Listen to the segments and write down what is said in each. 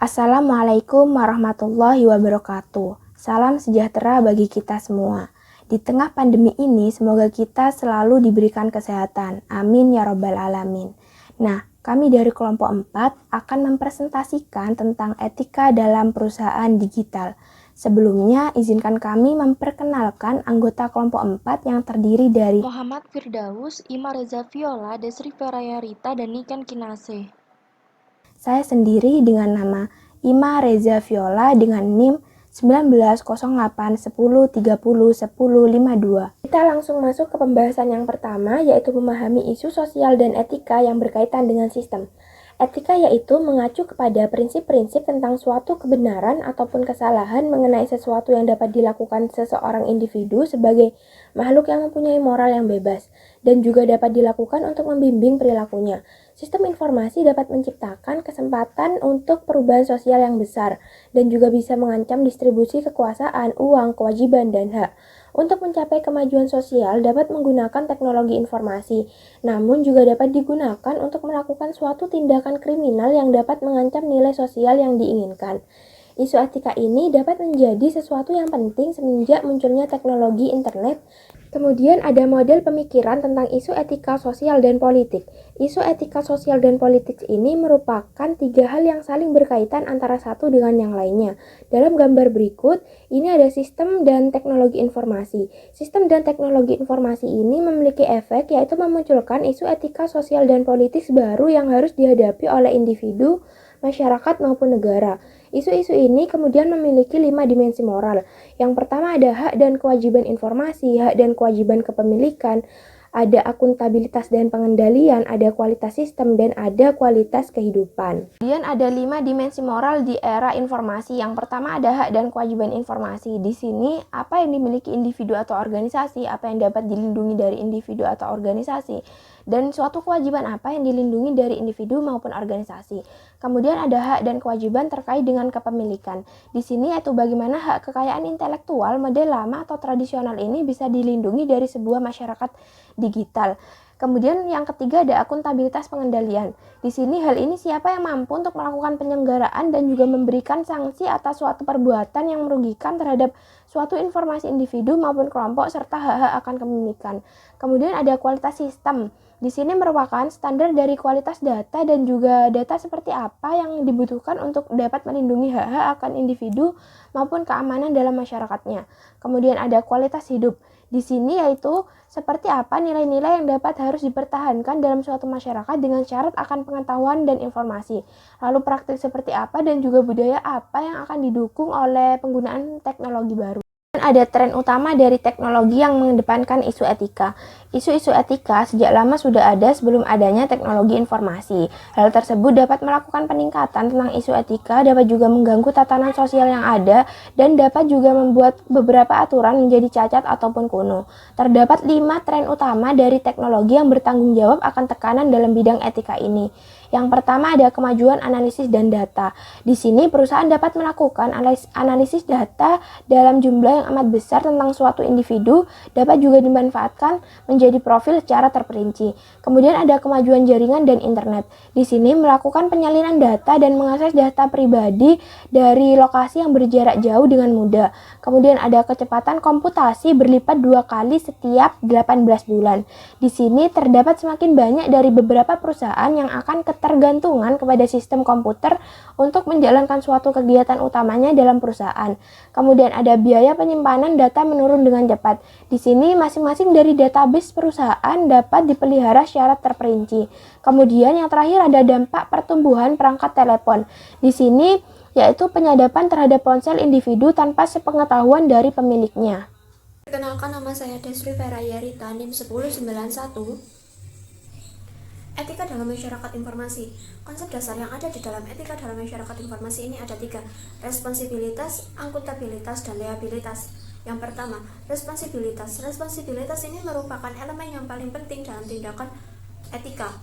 Assalamualaikum warahmatullahi wabarakatuh. Salam sejahtera bagi kita semua. Di tengah pandemi ini, semoga kita selalu diberikan kesehatan. Amin ya robbal alamin. Nah, kami dari kelompok 4 akan mempresentasikan tentang etika dalam perusahaan digital. Sebelumnya, izinkan kami memperkenalkan anggota kelompok 4 yang terdiri dari Muhammad Firdaus, Ima Reza Viola, Desri Ferayarita, dan Niken Kinase. Saya sendiri dengan nama Ima Reza Viola dengan NIM 190810301052. Kita langsung masuk ke pembahasan yang pertama, yaitu memahami isu sosial dan etika yang berkaitan dengan sistem. Etika yaitu mengacu kepada prinsip-prinsip tentang suatu kebenaran ataupun kesalahan mengenai sesuatu yang dapat dilakukan seseorang individu sebagai makhluk yang mempunyai moral yang bebas, dan juga dapat dilakukan untuk membimbing perilakunya. Sistem informasi dapat menciptakan kesempatan untuk perubahan sosial yang besar, dan juga bisa mengancam distribusi kekuasaan, uang, kewajiban, dan hak. Untuk mencapai kemajuan sosial dapat menggunakan teknologi informasi, namun juga dapat digunakan untuk melakukan suatu tindakan kriminal yang dapat mengancam nilai sosial yang diinginkan. Isu etika ini dapat menjadi sesuatu yang penting semenjak munculnya teknologi internet. Kemudian ada model pemikiran tentang isu etika sosial dan politik. Isu etika sosial dan politik ini merupakan tiga hal yang saling berkaitan antara satu dengan yang lainnya. Dalam gambar berikut, ini ada sistem dan teknologi informasi. Sistem dan teknologi informasi ini memiliki efek yaitu memunculkan isu etika sosial dan politik baru yang harus dihadapi oleh individu, masyarakat maupun negara. Isu-isu ini kemudian memiliki 5 dimensi moral. Yang pertama ada hak dan kewajiban informasi, hak dan kewajiban kepemilikan, ada akuntabilitas dan pengendalian, ada kualitas sistem, dan ada kualitas kehidupan. Kemudian ada 5 dimensi moral di era informasi. Yang pertama ada hak dan kewajiban informasi. Di sini apa yang dimiliki individu atau organisasi, apa yang dapat dilindungi dari individu atau organisasi, dan suatu kewajiban apa yang dilindungi dari individu maupun organisasi. Kemudian ada hak dan kewajiban terkait dengan kepemilikan. Di sini yaitu bagaimana hak kekayaan intelektual model lama atau tradisional ini bisa dilindungi dari sebuah masyarakat digital. Kemudian yang ketiga ada akuntabilitas pengendalian. Di sini hal ini siapa yang mampu untuk melakukan penyelenggaraan dan juga memberikan sanksi atas suatu perbuatan yang merugikan terhadap suatu informasi individu maupun kelompok serta hak-hak akan kepemilikan. Kemudian ada kualitas sistem. Di sini merupakan standar dari kualitas data dan juga data seperti apa yang dibutuhkan untuk dapat melindungi hak-hak akan individu maupun keamanan dalam masyarakatnya. Kemudian ada kualitas hidup. Di sini yaitu seperti apa nilai-nilai yang dapat harus dipertahankan dalam suatu masyarakat dengan syarat akan pengetahuan dan informasi. Lalu praktik seperti apa dan juga budaya apa yang akan didukung oleh penggunaan teknologi baru. Ada tren utama dari teknologi yang mengedepankan isu etika. Isu-isu etika sejak lama sudah ada sebelum adanya teknologi informasi. Hal tersebut dapat melakukan peningkatan tentang isu etika, dapat juga mengganggu tatanan sosial yang ada, dan dapat juga membuat beberapa aturan menjadi cacat ataupun kuno. Terdapat 5 tren utama dari teknologi yang bertanggung jawab akan tekanan dalam bidang etika ini. Yang pertama ada kemajuan analisis dan data. Di sini perusahaan dapat melakukan analisis data dalam jumlah yang amat besar tentang suatu individu, dapat juga dimanfaatkan menjadi profil secara terperinci. Kemudian ada kemajuan jaringan dan internet. Di sini melakukan penyalinan data dan mengakses data pribadi dari lokasi yang berjarak jauh dengan mudah. Kemudian ada kecepatan komputasi berlipat 2 kali setiap 18 bulan. Di sini terdapat semakin banyak dari beberapa perusahaan yang akan ketergantungan kepada sistem komputer untuk menjalankan suatu kegiatan utamanya dalam perusahaan. Kemudian ada biaya penyimpanan data menurun dengan cepat. Di sini masing-masing dari database perusahaan dapat dipelihara secara terperinci. Kemudian yang terakhir ada dampak pertumbuhan perangkat telepon. Di sini yaitu penyadapan terhadap ponsel individu tanpa sepengetahuan dari pemiliknya. Perkenalkan, nama saya Desri Ferayarita, NIM 1091. Etika dalam masyarakat informasi. Konsep dasar yang ada di dalam etika dalam masyarakat informasi ini ada 3: responsibilitas, akuntabilitas, dan liabilitas. Yang pertama, responsibilitas. Responsibilitas ini merupakan elemen yang paling penting dalam tindakan etika.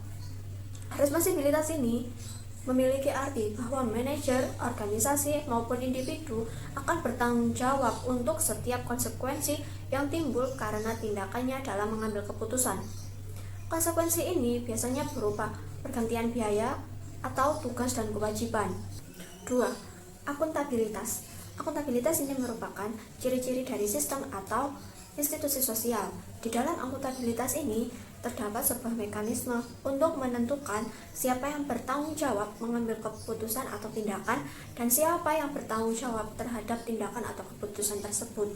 Responsibilitas ini memiliki arti bahwa manajer, organisasi, maupun individu akan bertanggung jawab untuk setiap konsekuensi yang timbul karena tindakannya dalam mengambil keputusan. Konsekuensi ini biasanya berupa pergantian biaya atau tugas dan kewajiban. 2. Akuntabilitas. Akuntabilitas ini merupakan ciri-ciri dari sistem atau institusi sosial. Di dalam akuntabilitas ini terdapat sebuah mekanisme untuk menentukan siapa yang bertanggung jawab mengambil keputusan atau tindakan dan siapa yang bertanggung jawab terhadap tindakan atau keputusan tersebut.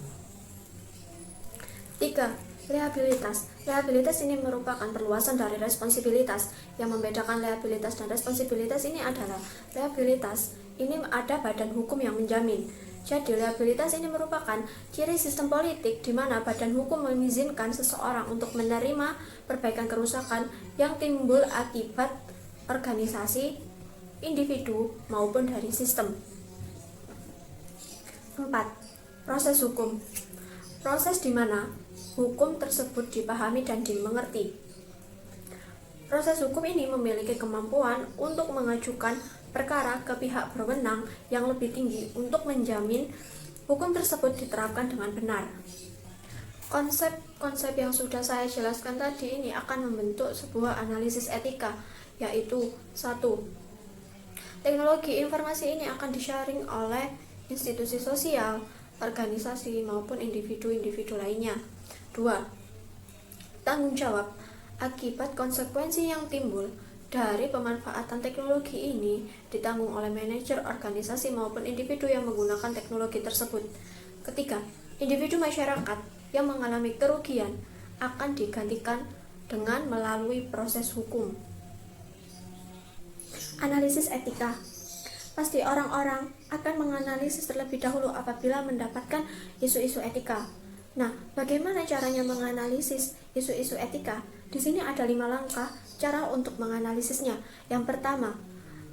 3. Liabilitas. Liabilitas ini merupakan perluasan dari responsibilitas. Yang membedakan liabilitas dan responsibilitas ini adalah liabilitas ini ada badan hukum yang menjamin. Jadi liabilitas ini merupakan ciri sistem politik di mana badan hukum mengizinkan seseorang untuk menerima perbaikan kerusakan yang timbul akibat organisasi, individu maupun dari sistem. 4. Proses hukum. Proses di mana hukum tersebut dipahami dan dimengerti. Proses hukum ini memiliki kemampuan untuk mengajukan perkara ke pihak berwenang yang lebih tinggi untuk menjamin hukum tersebut diterapkan dengan benar. Konsep-konsep yang sudah saya jelaskan tadi ini akan membentuk sebuah analisis etika, yaitu 1. Teknologi informasi ini akan di-sharing oleh institusi sosial, organisasi maupun individu-individu lainnya. 2. Tanggung jawab akibat konsekuensi yang timbul dari pemanfaatan teknologi ini ditanggung oleh manajer organisasi maupun individu yang menggunakan teknologi tersebut. Ketiga, individu masyarakat yang mengalami kerugian akan digantikan dengan melalui proses hukum. Analisis etika. Pasti orang-orang akan menganalisis terlebih dahulu apabila mendapatkan isu-isu etika. Nah, bagaimana caranya menganalisis isu-isu etika? Di sini ada 5 langkah cara untuk menganalisisnya. Yang pertama,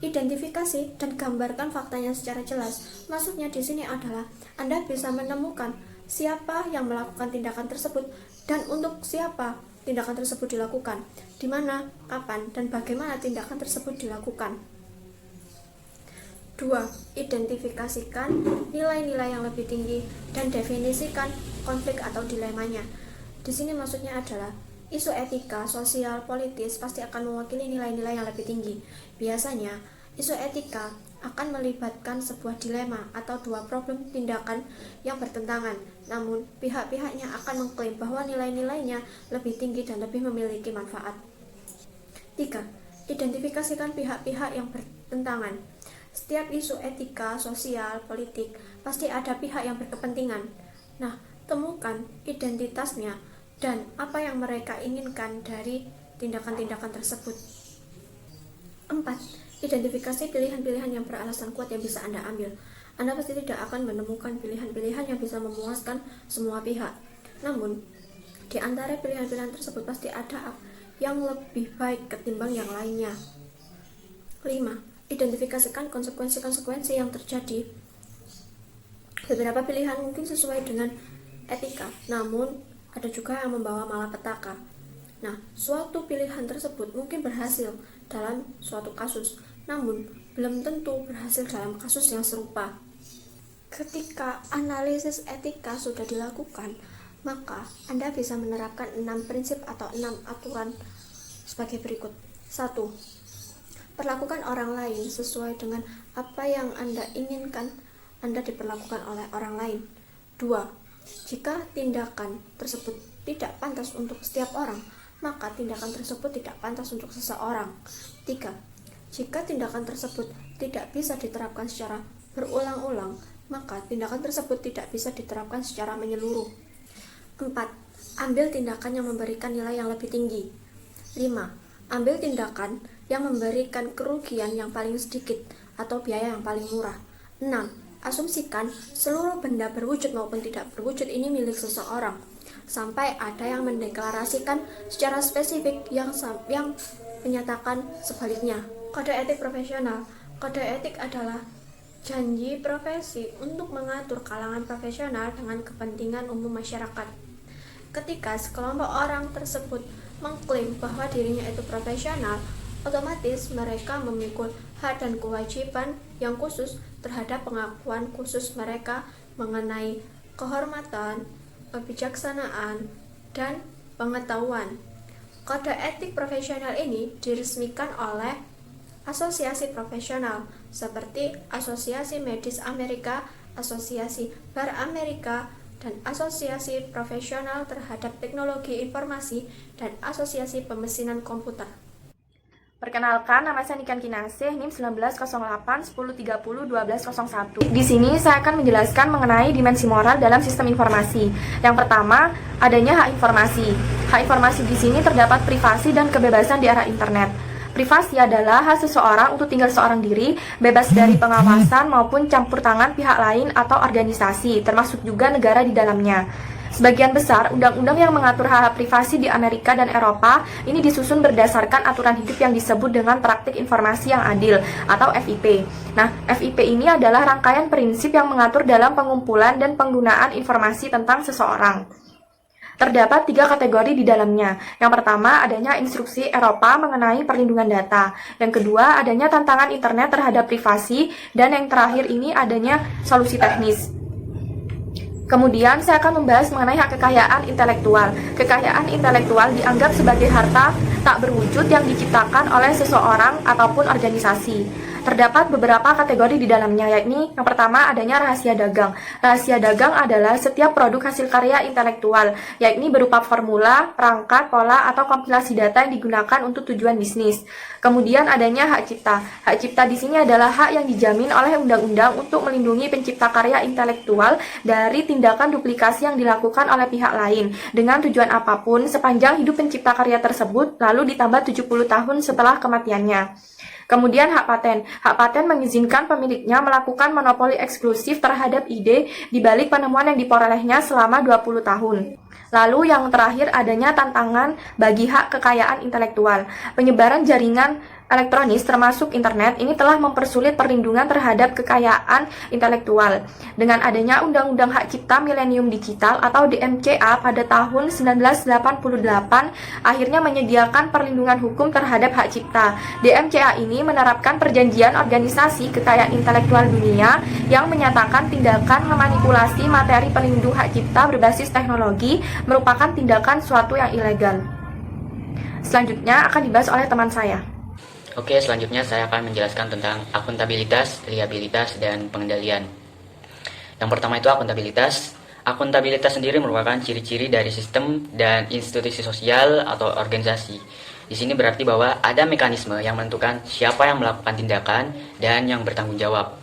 identifikasi dan gambarkan faktanya secara jelas. Maksudnya di sini adalah Anda bisa menemukan siapa yang melakukan tindakan tersebut dan untuk siapa tindakan tersebut dilakukan, di mana, kapan, dan bagaimana tindakan tersebut dilakukan. 2. Identifikasikan nilai-nilai yang lebih tinggi dan definisikan konflik atau dilemanya. Di sini maksudnya adalah isu etika, sosial, politis pasti akan mewakili nilai-nilai yang lebih tinggi. Biasanya, isu etika akan melibatkan sebuah dilema atau 2 problem tindakan yang bertentangan. Namun, pihak-pihaknya akan mengklaim bahwa nilai-nilainya lebih tinggi dan lebih memiliki manfaat. 3. Identifikasikan pihak-pihak yang bertentangan. Setiap isu etika, sosial, politik, pasti ada pihak yang berkepentingan. Nah, temukan identitasnya dan apa yang mereka inginkan dari tindakan-tindakan tersebut. 4. Identifikasi pilihan-pilihan yang beralasan kuat yang bisa Anda ambil. Anda pasti tidak akan menemukan pilihan-pilihan yang bisa memuaskan semua pihak. Namun, di antara pilihan-pilihan tersebut pasti ada yang lebih baik ketimbang yang lainnya. 5. Identifikasikan konsekuensi-konsekuensi yang terjadi. Beberapa pilihan mungkin sesuai dengan etika, namun ada juga yang membawa malapetaka. Nah, suatu pilihan tersebut mungkin berhasil dalam suatu kasus, namun belum tentu berhasil dalam kasus yang serupa. Ketika analisis etika sudah dilakukan, maka Anda bisa menerapkan 6 prinsip atau 6 aturan sebagai berikut. 1. Perlakukan orang lain sesuai dengan apa yang Anda inginkan Anda diperlakukan oleh orang lain. 2. Jika tindakan tersebut tidak pantas untuk setiap orang, maka tindakan tersebut tidak pantas untuk seseorang. 3. Jika tindakan tersebut tidak bisa diterapkan secara berulang-ulang, maka tindakan tersebut tidak bisa diterapkan secara menyeluruh. 4. Ambil tindakan yang memberikan nilai yang lebih tinggi. 5. Ambil tindakan yang memberikan kerugian yang paling sedikit atau biaya yang paling murah. 6. Asumsikan seluruh benda berwujud maupun tidak berwujud ini milik seseorang, sampai ada yang mendeklarasikan secara spesifik yang menyatakan sebaliknya. Kode etik profesional. Kode etik adalah janji profesi untuk mengatur kalangan profesional dengan kepentingan umum masyarakat. Ketika sekelompok orang tersebut mengklaim bahwa dirinya itu profesional, otomatis mereka memikul hak dan kewajiban yang khusus terhadap pengakuan khusus mereka mengenai kehormatan, kebijaksanaan, dan pengetahuan. Kode etik profesional ini diresmikan oleh asosiasi profesional seperti Asosiasi Medis Amerika, Asosiasi Bar Amerika, dan Asosiasi Profesional Terhadap Teknologi Informasi, dan Asosiasi Pemesinan Komputer. Perkenalkan, nama saya Niken Kinasih, NIM 1908 1030 1201. Di sini saya akan menjelaskan mengenai dimensi moral dalam sistem informasi. Yang pertama, adanya hak informasi. Hak informasi di sini terdapat privasi dan kebebasan di era internet. Privasi adalah hak seseorang untuk tinggal seorang diri, bebas dari pengawasan maupun campur tangan pihak lain atau organisasi, termasuk juga negara di dalamnya. Sebagian besar undang-undang yang mengatur hak privasi di Amerika dan Eropa ini disusun berdasarkan aturan hidup yang disebut dengan praktik informasi yang adil atau FIP. Nah, FIP ini adalah rangkaian prinsip yang mengatur dalam pengumpulan dan penggunaan informasi tentang seseorang. Terdapat 3 kategori di dalamnya. Yang pertama, adanya instruksi Eropa mengenai perlindungan data. Yang kedua, adanya tantangan internet terhadap privasi. Dan yang terakhir ini adanya solusi teknis. Kemudian saya akan membahas mengenai hak kekayaan intelektual. Kekayaan intelektual dianggap sebagai harta tak berwujud yang diciptakan oleh seseorang ataupun organisasi. Terdapat beberapa kategori di dalamnya, yakni yang pertama adanya rahasia dagang. Rahasia dagang adalah setiap produk hasil karya intelektual, yakni berupa formula, perangkat, pola, atau kompilasi data yang digunakan untuk tujuan bisnis. Kemudian adanya hak cipta. Hak cipta di sini adalah hak yang dijamin oleh undang-undang untuk melindungi pencipta karya intelektual dari tindakan duplikasi yang dilakukan oleh pihak lain dengan tujuan apapun sepanjang hidup pencipta karya tersebut, lalu ditambah 70 tahun setelah kematiannya. Kemudian hak paten. Hak paten mengizinkan pemiliknya melakukan monopoli eksklusif terhadap ide di balik penemuan yang diperolehnya selama 20 tahun. Lalu yang terakhir adanya tantangan bagi hak kekayaan intelektual. Penyebaran jaringan elektronis termasuk internet ini telah mempersulit perlindungan terhadap kekayaan intelektual. Dengan adanya Undang-Undang Hak Cipta Milenium Digital atau DMCA pada tahun 1988 akhirnya menyediakan perlindungan hukum terhadap hak cipta. DMCA ini menerapkan perjanjian organisasi kekayaan intelektual dunia yang menyatakan tindakan memanipulasi materi pelindung hak cipta berbasis teknologi merupakan tindakan suatu yang ilegal. Selanjutnya akan dibahas oleh teman saya. Oke, selanjutnya saya akan menjelaskan tentang akuntabilitas, liabilitas, dan pengendalian. Yang pertama itu akuntabilitas. Akuntabilitas sendiri merupakan ciri-ciri dari sistem dan institusi sosial atau organisasi. Di sini berarti bahwa ada mekanisme yang menentukan siapa yang melakukan tindakan dan yang bertanggung jawab.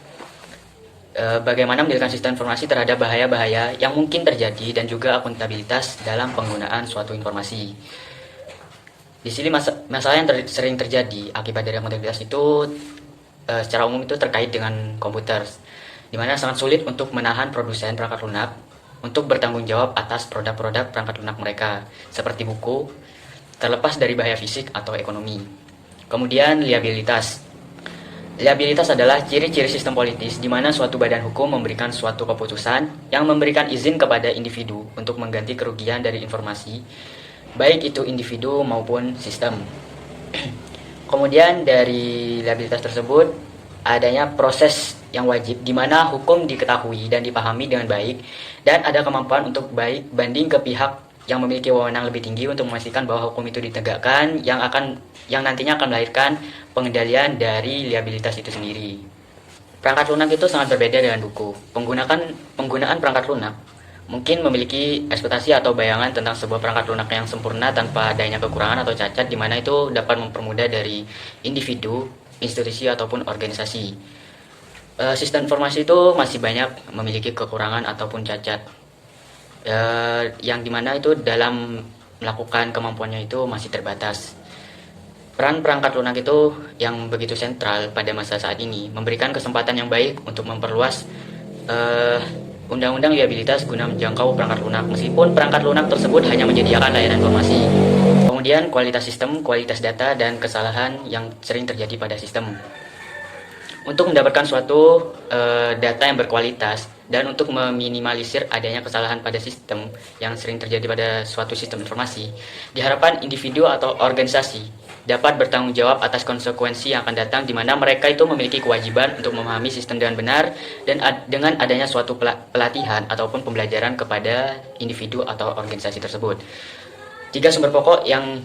Bagaimana menjadikan sistem informasi terhadap bahaya-bahaya yang mungkin terjadi dan juga akuntabilitas dalam penggunaan suatu informasi. Di sini masalah yang sering terjadi akibat dari akuntabilitas itu secara umum itu terkait dengan komputer, di mana sangat sulit untuk menahan produsen perangkat lunak untuk bertanggung jawab atas produk-produk perangkat lunak mereka, seperti buku, terlepas dari bahaya fisik atau ekonomi. Kemudian liabilitas. Liabilitas adalah ciri-ciri sistem politis di mana suatu badan hukum memberikan suatu keputusan yang memberikan izin kepada individu untuk mengganti kerugian dari informasi, baik itu individu maupun sistem. Kemudian dari liabilitas tersebut adanya proses yang wajib di mana hukum diketahui dan dipahami dengan baik dan ada kemampuan untuk baik banding ke pihak yang memiliki wewenang lebih tinggi untuk memastikan bahwa hukum itu ditegakkan yang nantinya akan melahirkan pengendalian dari liabilitas itu sendiri. Perangkat lunak itu sangat berbeda dengan buku. Penggunaan perangkat lunak mungkin memiliki ekspektasi atau bayangan tentang sebuah perangkat lunak yang sempurna tanpa adanya kekurangan atau cacat, di mana itu dapat mempermudah dari individu, institusi, ataupun organisasi. Sistem informasi itu masih banyak memiliki kekurangan ataupun cacat, yang dimana itu dalam melakukan kemampuannya itu masih terbatas. Peran perangkat lunak itu yang begitu sentral pada masa saat ini memberikan kesempatan yang baik untuk memperluas undang-undang liabilitas guna menjangkau perangkat lunak, meskipun perangkat lunak tersebut hanya menyediakan layanan informasi. Kemudian kualitas sistem, kualitas data, dan kesalahan yang sering terjadi pada sistem. Untuk mendapatkan suatu data yang berkualitas dan untuk meminimalisir adanya kesalahan pada sistem yang sering terjadi pada suatu sistem informasi, diharapkan individu atau organisasi dapat bertanggung jawab atas konsekuensi yang akan datang, di mana mereka itu memiliki kewajiban untuk memahami sistem dengan benar dan dengan adanya suatu pelatihan ataupun pembelajaran kepada individu atau organisasi tersebut. 3 sumber pokok yang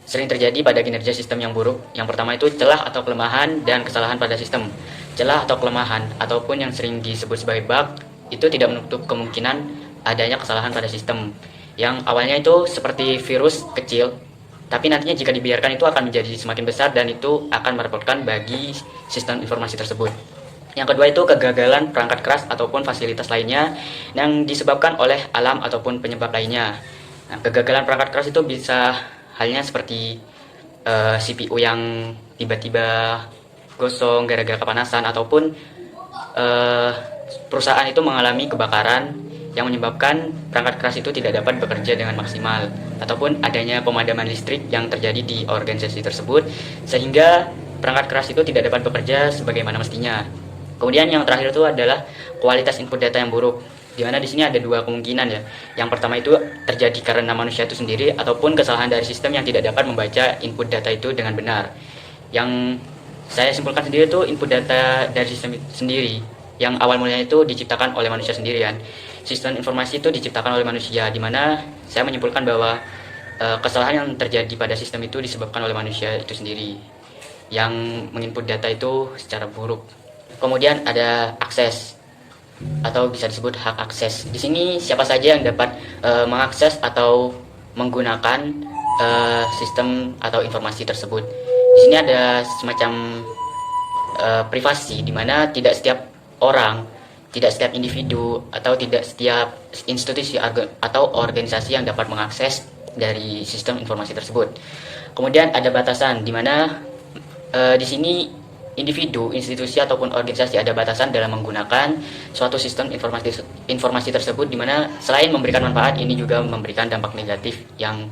sering terjadi pada kinerja sistem yang buruk. Yang pertama itu celah atau kelemahan dan kesalahan pada sistem. celah atau kelemahan ataupun yang sering disebut sebagai bug itu tidak menutup kemungkinan adanya kesalahan pada sistem yang awalnya itu seperti virus kecil, tapi nantinya jika dibiarkan itu akan menjadi semakin besar dan itu akan merepotkan bagi sistem informasi tersebut. Yang kedua itu kegagalan perangkat keras ataupun fasilitas lainnya yang disebabkan oleh alam ataupun penyebab lainnya. Nah, kegagalan perangkat keras itu bisa halnya seperti CPU yang tiba-tiba gosong gara-gara kepanasan ataupun perusahaan itu mengalami kebakaran yang menyebabkan perangkat keras itu tidak dapat bekerja dengan maksimal ataupun adanya pemadaman listrik yang terjadi di organisasi tersebut sehingga perangkat keras itu tidak dapat bekerja sebagaimana mestinya. Kemudian yang terakhir itu adalah kualitas input data yang buruk, di mana di sini ada dua kemungkinan ya. Yang pertama itu terjadi karena manusia itu sendiri ataupun kesalahan dari sistem yang tidak dapat membaca input data itu dengan benar. Yang saya simpulkan sendiri itu input data dari sistem sendiri yang awal mulanya itu diciptakan oleh manusia sendirian. Sistem informasi itu diciptakan oleh manusia, di mana saya menyimpulkan bahwa kesalahan yang terjadi pada sistem itu disebabkan oleh manusia itu sendiri yang menginput data itu secara buruk. Kemudian ada akses atau bisa disebut hak akses. Di sini siapa saja yang dapat mengakses atau menggunakan sistem atau informasi tersebut. Di sini ada semacam privasi di mana tidak setiap orang, tidak setiap individu atau tidak setiap institusi atau organisasi yang dapat mengakses dari sistem informasi tersebut. Kemudian ada batasan di mana di sini individu, institusi ataupun organisasi ada batasan dalam menggunakan suatu sistem informasi tersebut, di mana selain memberikan manfaat ini juga memberikan dampak negatif yang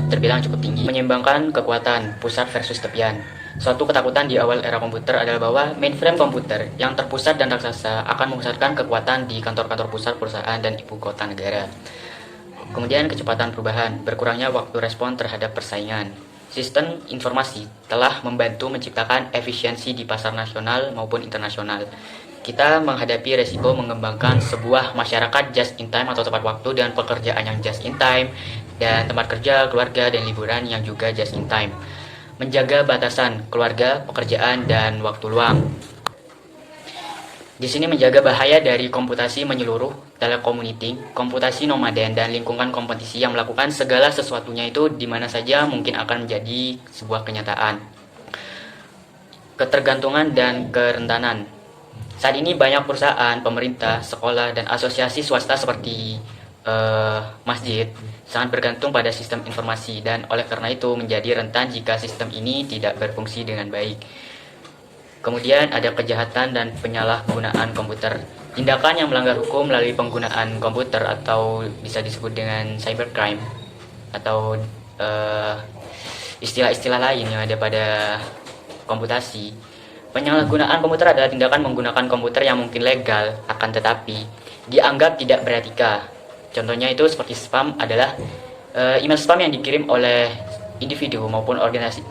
terbilang cukup tinggi. Menyeimbangkan kekuatan pusat versus tepian. Suatu ketakutan di awal era komputer adalah bahwa mainframe komputer yang terpusat dan raksasa akan memusatkan kekuatan di kantor-kantor pusat perusahaan dan ibu kota negara. Kemudian kecepatan perubahan, berkurangnya waktu respon terhadap persaingan. Sistem informasi telah membantu menciptakan efisiensi di pasar nasional maupun internasional. Kita menghadapi resiko mengembangkan sebuah masyarakat just in time atau tepat waktu dengan pekerjaan yang just in time dan tempat kerja, keluarga, dan liburan yang juga just in time. Menjaga batasan keluarga, pekerjaan, dan waktu luang. Di sini menjaga bahaya dari komputasi menyeluruh, telecommuting, komputasi nomaden, dan lingkungan kompetisi yang melakukan segala sesuatunya itu di mana saja mungkin akan menjadi sebuah kenyataan. Ketergantungan dan kerentanan. Saat ini banyak perusahaan, pemerintah, sekolah, dan asosiasi swasta seperti masjid sangat bergantung pada sistem informasi dan oleh karena itu menjadi rentan jika sistem ini tidak berfungsi dengan baik. Kemudian ada kejahatan dan penyalahgunaan komputer. Tindakan yang melanggar hukum melalui penggunaan komputer atau bisa disebut dengan cybercrime atau istilah-istilah lain yang ada pada komputasi. Penyalahgunaan komputer adalah tindakan menggunakan komputer yang mungkin legal akan tetapi dianggap tidak beretika. Contohnya itu seperti spam adalah email spam yang dikirim oleh individu maupun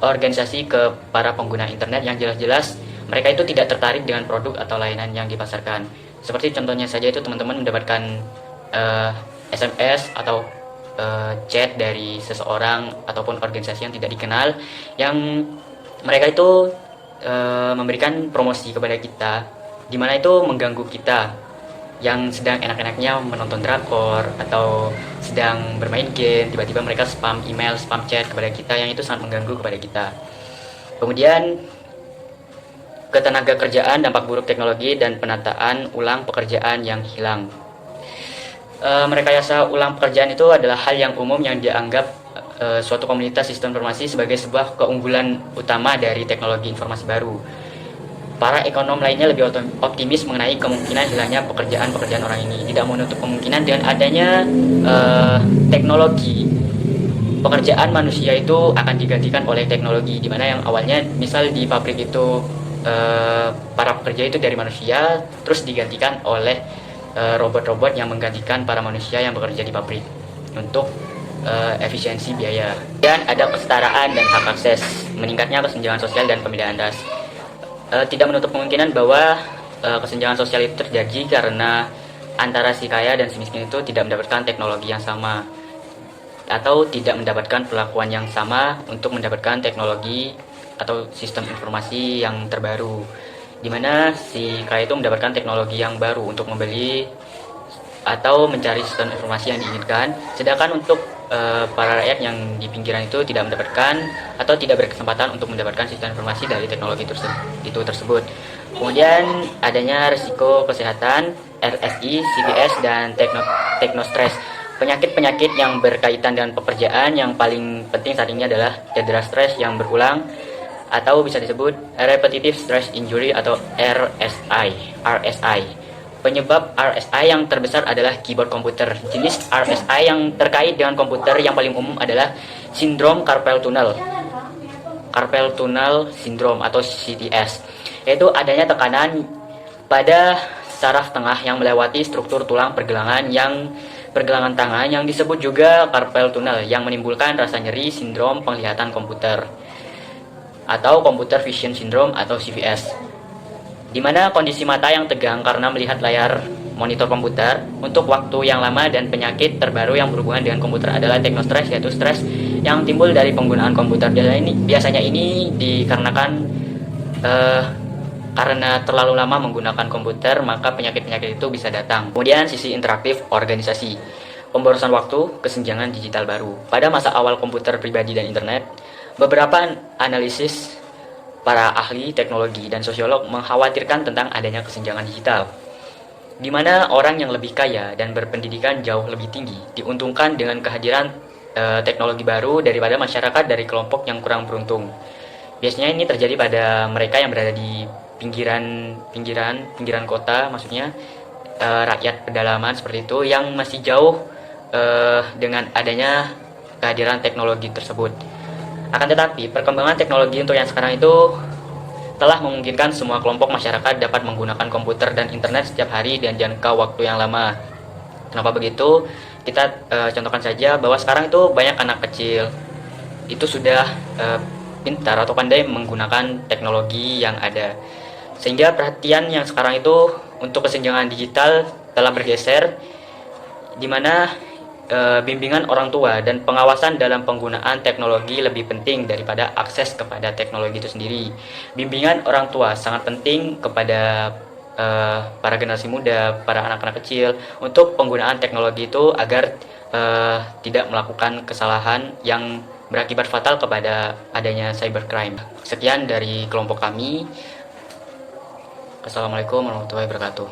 organisasi ke para pengguna internet yang jelas-jelas mereka itu tidak tertarik dengan produk atau layanan yang dipasarkan. Seperti contohnya saja itu teman-teman mendapatkan SMS atau chat dari seseorang ataupun organisasi yang tidak dikenal yang mereka itu memberikan promosi kepada kita, di mana itu mengganggu kita yang sedang enak-enaknya menonton drakor atau sedang bermain game, tiba-tiba mereka spam email, spam chat kepada kita yang itu sangat mengganggu kepada kita. Kemudian ketenaga kerjaan, dampak buruk teknologi, dan penataan ulang pekerjaan yang hilang. Merekayasa ulang pekerjaan itu adalah hal yang umum yang dianggap suatu komunitas sistem informasi sebagai sebuah keunggulan utama dari teknologi informasi baru. Para ekonom lainnya lebih optimis mengenai kemungkinan hilangnya pekerjaan-pekerjaan orang ini. Tidak menutup kemungkinan dengan adanya teknologi, pekerjaan manusia itu akan digantikan oleh teknologi, di mana yang awalnya misal di pabrik itu para pekerja itu dari manusia, terus digantikan oleh robot-robot yang menggantikan para manusia yang bekerja di pabrik untuk efisiensi biaya. Dan ada kesetaraan dan hak akses, meningkatnya kesenjangan sosial dan pembedaan ras. Tidak menutup kemungkinan bahwa kesenjangan sosial itu terjadi karena antara si kaya dan si miskin itu tidak mendapatkan teknologi yang sama atau tidak mendapatkan perlakuan yang sama untuk mendapatkan teknologi atau sistem informasi yang terbaru. di mana si kaya itu mendapatkan teknologi yang baru untuk membeli atau mencari sistem informasi yang diinginkan, sedangkan untuk para rakyat yang di pinggiran itu tidak mendapatkan atau tidak berkesempatan untuk mendapatkan sistem informasi dari teknologi tersebut. Kemudian adanya risiko kesehatan, RSI, CVS, dan teknostres. Penyakit-penyakit yang berkaitan dengan pekerjaan yang paling penting saat ini adalah cedera stres yang berulang atau bisa disebut repetitive stress injury atau RSI. Penyebab RSI yang terbesar adalah keyboard komputer. Jenis RSI yang terkait dengan komputer yang paling umum adalah sindrom carpal tunnel syndrome atau CTS, yaitu adanya tekanan pada saraf tengah yang melewati struktur tulang pergelangan tangan yang disebut juga carpal tunnel yang menimbulkan rasa nyeri sindrom penglihatan komputer atau computer vision syndrome atau CVS, di mana kondisi mata yang tegang karena melihat layar monitor komputer untuk waktu yang lama, dan penyakit terbaru yang berhubungan dengan komputer adalah teknostres, yaitu stres yang timbul dari penggunaan komputer. Biasanya ini dikarenakan karena terlalu lama menggunakan komputer, maka penyakit-penyakit itu bisa datang. Kemudian sisi interaktif organisasi, pemborosan waktu, kesenjangan digital baru. Pada masa awal komputer pribadi dan internet, beberapa analisis para ahli teknologi dan sosiolog mengkhawatirkan tentang adanya kesenjangan digital, di mana orang yang lebih kaya dan berpendidikan jauh lebih tinggi diuntungkan dengan kehadiran teknologi baru daripada masyarakat dari kelompok yang kurang beruntung. Biasanya ini terjadi pada mereka yang berada di pinggiran kota, maksudnya rakyat pedalaman seperti itu yang masih jauh dengan adanya kehadiran teknologi tersebut. Akan tetapi, perkembangan teknologi untuk yang sekarang itu telah memungkinkan semua kelompok masyarakat dapat menggunakan komputer dan internet setiap hari dan jangka waktu yang lama. Kenapa begitu? Kita contohkan saja bahwa sekarang itu banyak anak kecil itu sudah pintar atau pandai menggunakan teknologi yang ada. Sehingga perhatian yang sekarang itu untuk kesenjangan digital telah bergeser, di mana bimbingan orang tua dan pengawasan dalam penggunaan teknologi lebih penting daripada akses kepada teknologi itu sendiri. Bimbingan orang tua sangat penting kepada para generasi muda, para anak-anak kecil untuk penggunaan teknologi itu agar tidak melakukan kesalahan yang berakibat fatal kepada adanya cybercrime. Sekian dari kelompok kami. Assalamualaikum warahmatullahi wabarakatuh.